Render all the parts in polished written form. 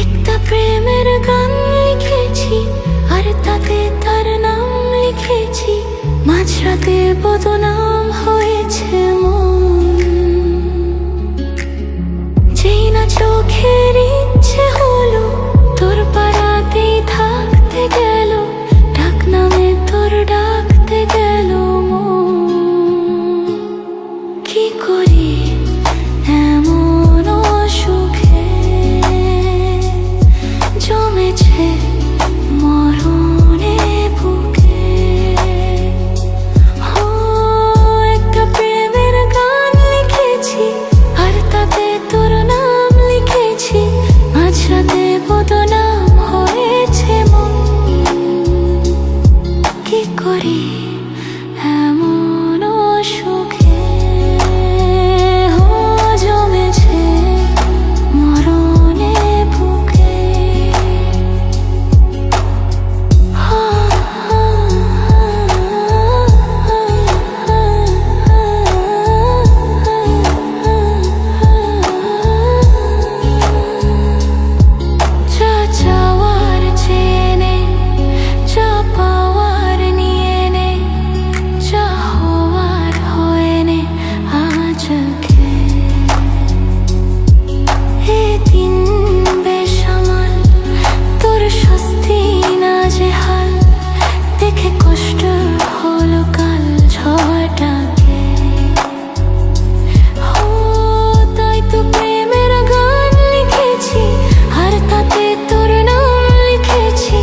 একটা প্রেমের গান লিখেছি, আর তাতে তার নাম লিখেছি। মাঝরাতে বদনাম হয়েছে মন, যেই না চোখের ইচ্ছে হলো তোর পাড়াতেই থাকতে গেল। ডাক নামে তোর ডাকতে গেল মন। কি করি এমন অসুখে জমেছে মরণে বুকে। একটা প্রেমের গান লিখেছি, আর তাতে তোর নাম লিখেছি। মাঝরাতে বদনাম হয়েছে মন। কি করি এমন অসুখে জমেছে মরণে বুকে। যা চাওয়ার চেয়ে নে, যা পাওয়ার নিয়ে নে, যা হওয়ার হয়ে নে আজকে। দিন বেসামাল, তোর শাস্তি নাজেহাল, দেখে কষ্ট হলো কাল ঝড়টাকে। তাই তো প্রেমের গান লিখেছি, আর তাতে তোর নাম লিখেছি।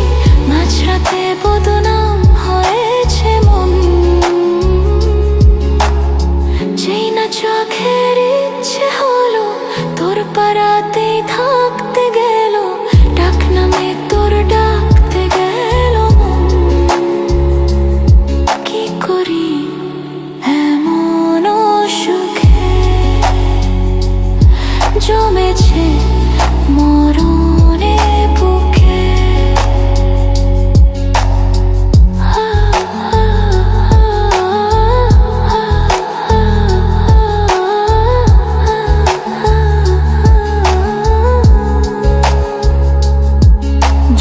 মাঝরাতে বদনাম হয়েছে মন, যেই না চোখের ইচ্ছে হলো তোর পাড়াতেই থাকতে গেল। ডাক নামে তোর ডাকতে গেল মন। কি করি এমন অসুখে জমেছে মরণে বুকে।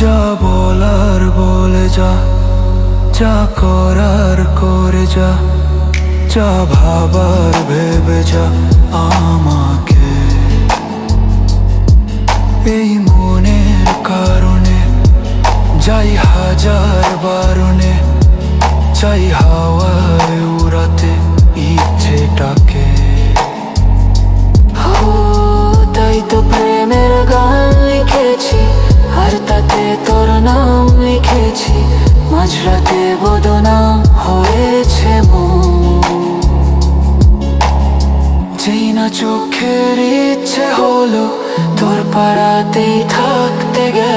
যা বলার বলে যা, যা করার করে যা, যা ভাবার ভেবে যা আমাকে। এই মনের কারণে যাই হাজার বারণে, চাই হাওয়ায় উড়াতে ইচ্ছেটাকে। তাই তো প্রেমের গান লিখেছি, আর তাতে তোর নাম লিখেছি। মাঝরাতে বদনাম হয়েছে মন, যেই না চোখের ইচ্ছে হলো তোর পাড়াতেই থাকতে গেল।